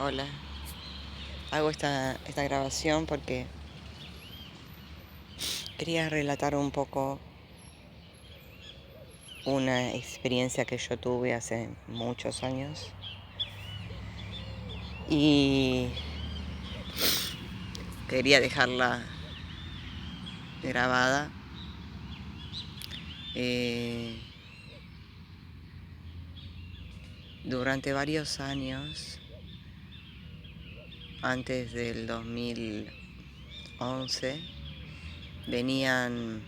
Hola, hago esta grabación porque quería relatar un poco una experiencia que yo tuve hace muchos años y quería dejarla grabada. Eh, durante varios años, antes del 2011, venían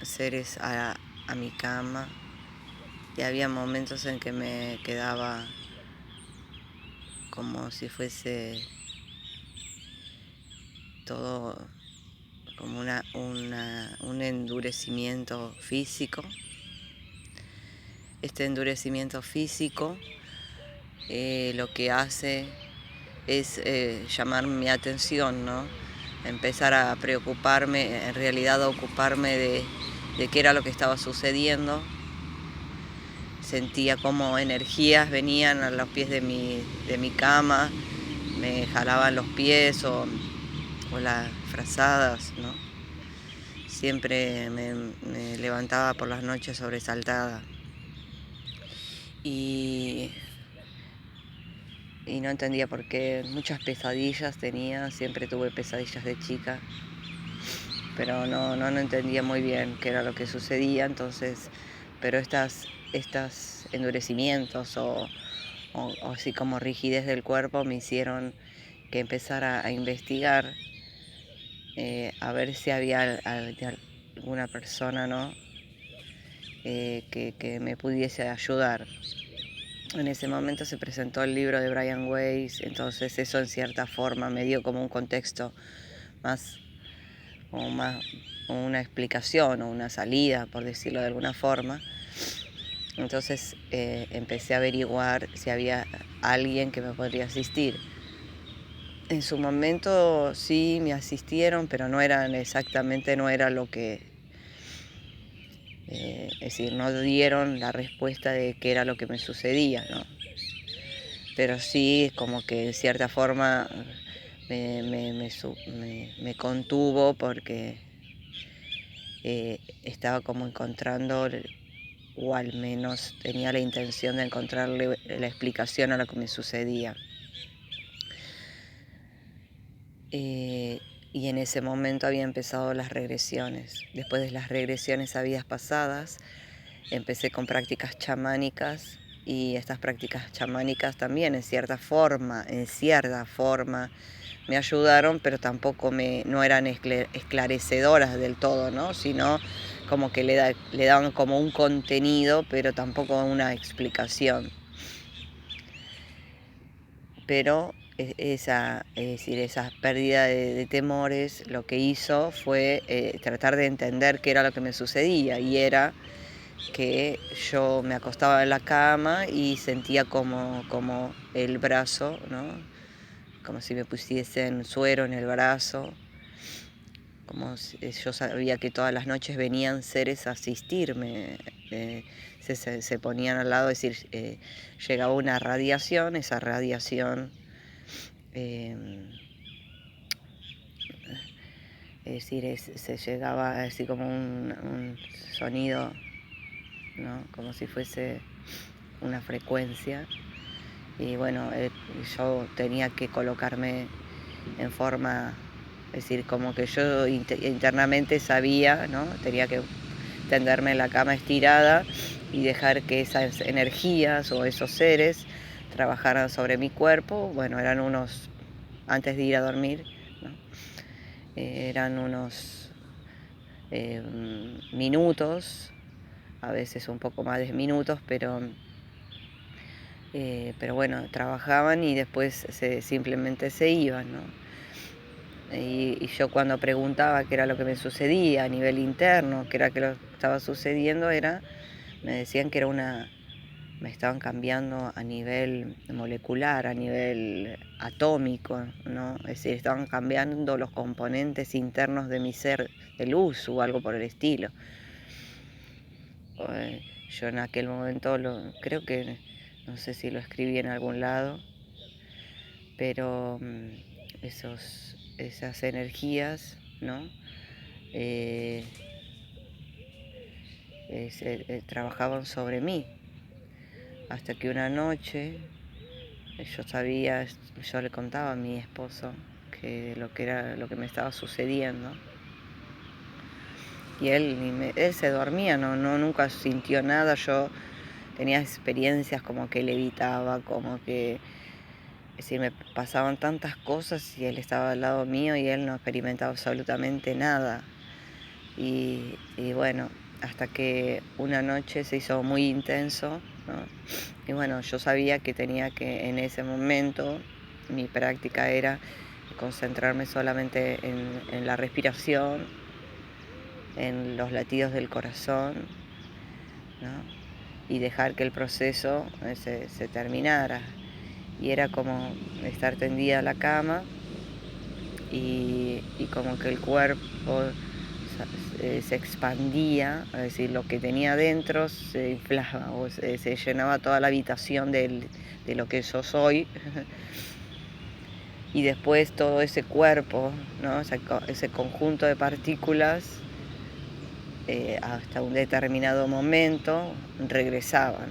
seres a mi cama y había momentos en que me quedaba como si fuese todo como un endurecimiento físico. Este endurecimiento físico lo que hace es llamar mi atención, ¿no? Empezar a preocuparme, en realidad a ocuparme de qué era lo que estaba sucediendo. Sentía como energías venían a los pies de mi cama, me jalaban los pies o las frazadas, ¿no? Siempre me levantaba por las noches sobresaltada y no entendía por qué. Muchas pesadillas tenía, siempre tuve pesadillas de chica, pero no entendía muy bien qué era lo que sucedía. Entonces, pero estas endurecimientos o así como rigidez del cuerpo me hicieron que empezara a investigar, a ver si había alguna persona, ¿no? Que me pudiese ayudar. En ese momento se presentó el libro de Brian Weiss, entonces eso en cierta forma me dio como un contexto más, más una explicación o una salida, por decirlo de alguna forma. Entonces empecé a averiguar si había alguien que me podría asistir. En su momento sí me asistieron, pero no era lo que, es decir, no dieron la respuesta de qué era lo que me sucedía, ¿no? Pero sí como que de cierta forma me contuvo porque estaba como encontrando, o al menos tenía la intención de encontrarle la explicación a lo que me sucedía. Y en ese momento había empezado las regresiones. Después de las regresiones a vidas pasadas, empecé con prácticas chamánicas, y estas prácticas chamánicas también en cierta forma me ayudaron, pero tampoco no eran esclarecedoras del todo, ¿no? Sino como que le daban como un contenido, pero tampoco una explicación. Pero esa pérdida de temores lo que hizo fue tratar de entender qué era lo que me sucedía, y era que yo me acostaba en la cama y sentía como el brazo, ¿no? Como si me pusiesen suero en el brazo, como si yo sabía que todas las noches venían seres a asistirme, se ponían al lado, es decir, llegaba una radiación, esa radiación, es decir, se llegaba así como un sonido, ¿no? Como si fuese una frecuencia. Y bueno, yo tenía que colocarme en forma, es decir, como que yo internamente sabía, ¿no? Tenía que tenderme en la cama estirada y dejar que esas energías o esos seres trabajaran sobre mi cuerpo. Bueno, eran unos, antes de ir a dormir, ¿no? Eran unos minutos, a veces un poco más de minutos, pero bueno, trabajaban y después simplemente se iban, ¿no? Y yo cuando preguntaba qué era lo que me sucedía a nivel interno, qué era lo que estaba sucediendo, me decían que me estaban cambiando a nivel molecular, a nivel atómico, ¿no? Es decir, estaban cambiando los componentes internos de mi ser de luz o algo por el estilo. Yo en aquel momento creo que, no sé si lo escribí en algún lado, pero esas energías, ¿no? Trabajaban sobre mí, hasta que una noche yo le contaba a mi esposo que lo que me estaba sucediendo, y él se dormía, nunca sintió nada. Yo tenía experiencias como que levitaba, como que, es decir, me pasaban tantas cosas y él estaba al lado mío y él no experimentaba absolutamente nada. Y bueno, hasta que una noche se hizo muy intenso, ¿no? Y bueno, yo sabía que tenía que, en ese momento, mi práctica era concentrarme solamente en la respiración, en los latidos del corazón, ¿no? Y dejar que el proceso se terminara. Y era como estar tendida en la cama y como que el cuerpo se expandía, es decir, lo que tenía adentro se inflaba, o se llenaba toda la habitación de lo que yo soy. Y después todo ese cuerpo, ¿no? Ese conjunto de partículas, hasta un determinado momento regresaban,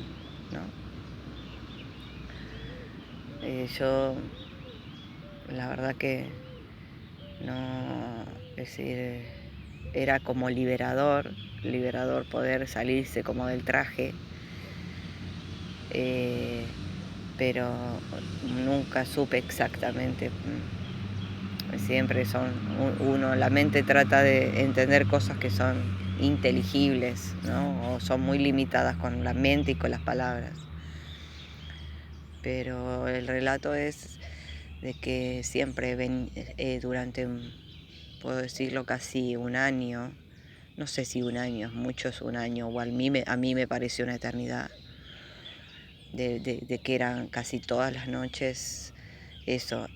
¿no? Yo, la verdad que no, es decir, era como liberador poder salirse como del traje, pero nunca supe exactamente. Siempre la mente trata de entender cosas que son inteligibles, ¿no? O son muy limitadas con la mente y con las palabras. Pero el relato es de que siempre durante, puedo decirlo, casi un año, no sé si un año, mucho es un año, o a mí me pareció una eternidad, de que eran casi todas las noches esas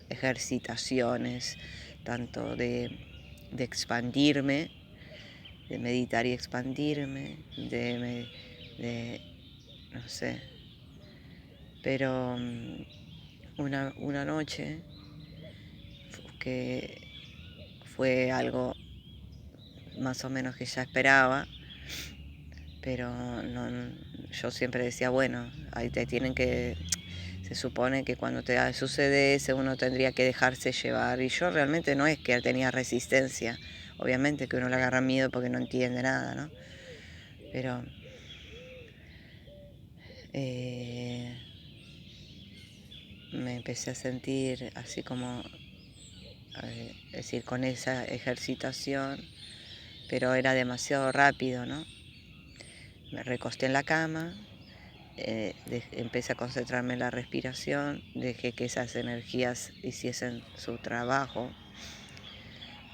ejercitaciones, tanto de expandirme, de meditar y expandirme, no sé, pero una noche que fue algo más o menos que ya esperaba, pero yo siempre decía, bueno, ahí se supone que cuando te sucede eso uno tendría que dejarse llevar, y yo realmente no es que tenía resistencia, obviamente que uno le agarra miedo porque no entiende nada, ¿no? Pero me empecé a sentir así como, es decir, con esa ejercitación, pero era demasiado rápido, ¿no? Me recosté en la cama, empecé a concentrarme en la respiración, dejé que esas energías hiciesen su trabajo,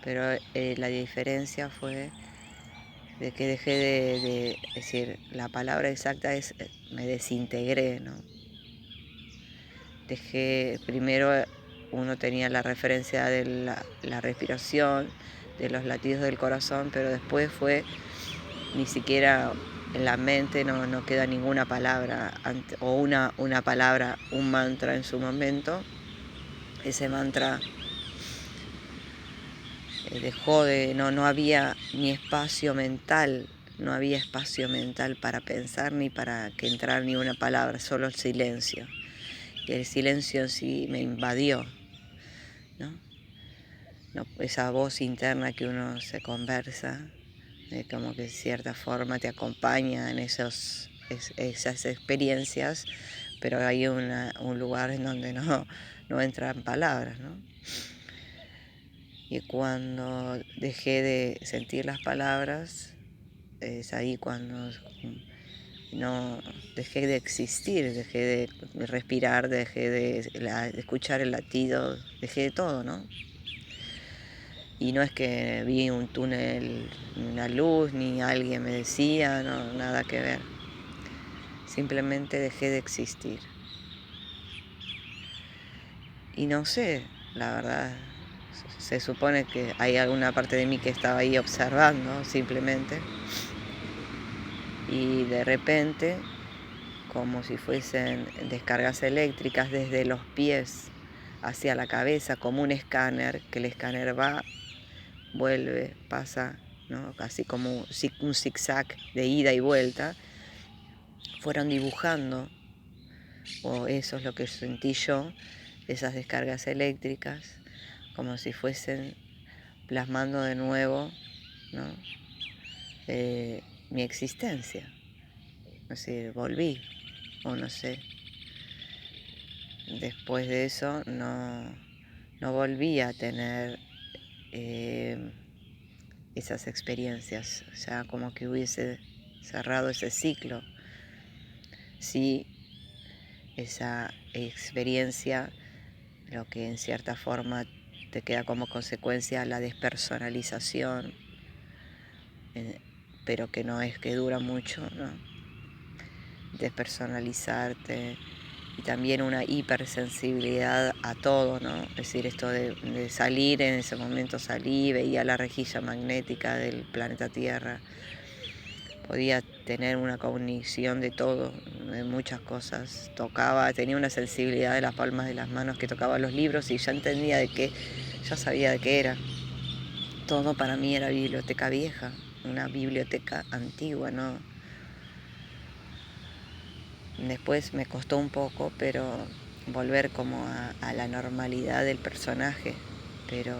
pero la diferencia fue de que dejé es decir, la palabra exacta es me desintegré, ¿no? Primero uno tenía la referencia de la respiración, de los latidos del corazón, pero después ni siquiera en la mente no queda ninguna palabra, o una palabra, un mantra en su momento. Ese mantra no había ni espacio mental, no había espacio mental para pensar ni para que entrara ni una palabra, solo el silencio. Y el silencio en sí me invadió, ¿no? Esa voz interna que uno se conversa, como que de cierta forma te acompaña en esas experiencias, pero hay un lugar en donde no entran palabras, ¿no? Y cuando dejé de sentir las palabras, es ahí cuando no dejé de existir, dejé de respirar, dejé de escuchar el latido, dejé de todo, ¿no? Y no es que vi un túnel, una luz, ni alguien me decía, no, nada que ver. Simplemente dejé de existir. Y no sé, la verdad, se supone que hay alguna parte de mí que estaba ahí observando simplemente. Y de repente como si fuesen descargas eléctricas desde los pies hacia la cabeza, como un escáner, que el escáner va, vuelve, pasa, ¿no? Así como un zigzag de ida y vuelta. Fueron dibujando, o eso es lo que sentí yo, esas descargas eléctricas, como si fuesen plasmando de nuevo, ¿no? Mi existencia. Es decir, volví, o no sé. Después de eso no volví a tener esas experiencias, o sea, como que hubiese cerrado ese ciclo. Sí, esa experiencia, lo que en cierta forma te queda como consecuencia la despersonalización, pero que no es que dura mucho, ¿no? Despersonalizarte y también una hipersensibilidad a todo, ¿no? Es decir, esto de salir, en ese momento salí, veía la rejilla magnética del planeta Tierra, podía tener una cognición de todo, de muchas cosas, tocaba, tenía una sensibilidad de las palmas de las manos que tocaba los libros y ya entendía ya sabía de qué era. Todo para mí era biblioteca vieja, una biblioteca antigua, ¿no? Después me costó un poco, pero volver como a la normalidad del personaje, pero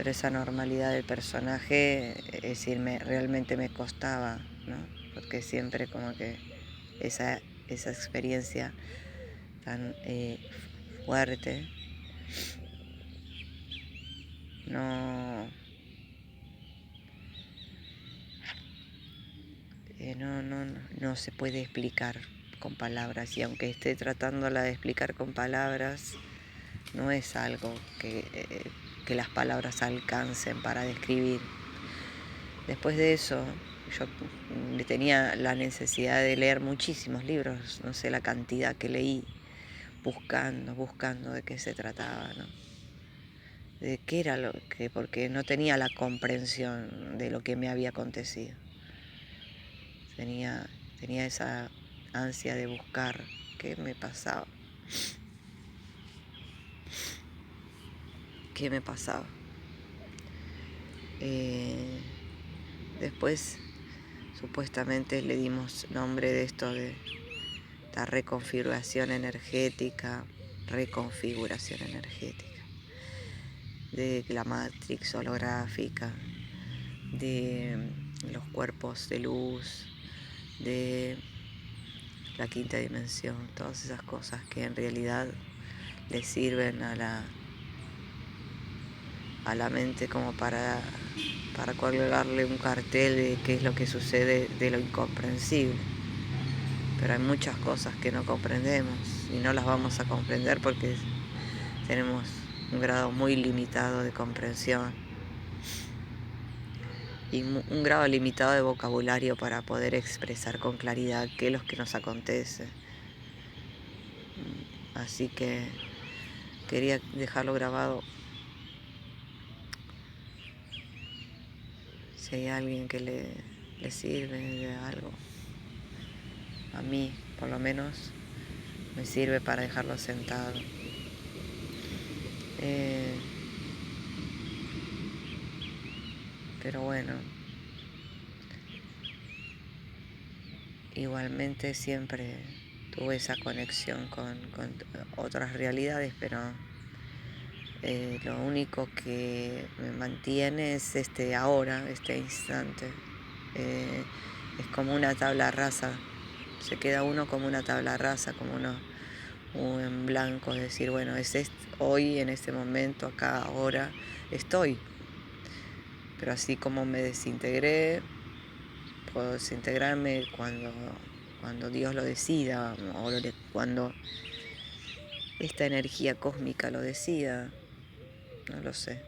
esa normalidad del personaje, es decir, realmente me costaba, ¿no? Porque siempre como que esa experiencia tan fuerte no, no se puede explicar con palabras, y aunque esté tratándola de explicar con palabras, no es algo que las palabras alcancen para describir. Después de eso, yo tenía la necesidad de leer muchísimos libros, no sé la cantidad que leí, buscando de qué se trataba, ¿no? De qué era porque no tenía la comprensión de lo que me había acontecido. Tenía esa ansia de buscar qué me pasaba. ¿Qué me pasaba? Después, supuestamente le dimos nombre de esto de la reconfiguración energética, de la matrix holográfica, de los cuerpos de luz, de la quinta dimensión, todas esas cosas que en realidad le sirven a la mente como para colgarle un cartel de qué es lo que sucede de lo incomprensible. Pero hay muchas cosas que no comprendemos y no las vamos a comprender porque tenemos un grado muy limitado de comprensión y un grado limitado de vocabulario para poder expresar con claridad qué es lo que nos acontece. Así que quería dejarlo grabado. Si hay alguien que le sirve de algo, a mí por lo menos me sirve para dejarlo sentado. Pero bueno, igualmente siempre tuve esa conexión con otras realidades, pero lo único que me mantiene es ahora, este instante. Es como una tabla rasa, se queda uno como una tabla rasa, como en blanco, es decir, bueno, hoy, en este momento, acá, ahora, estoy. Pero así como me desintegré, puedo desintegrarme cuando Dios lo decida, o cuando esta energía cósmica lo decida, no lo sé.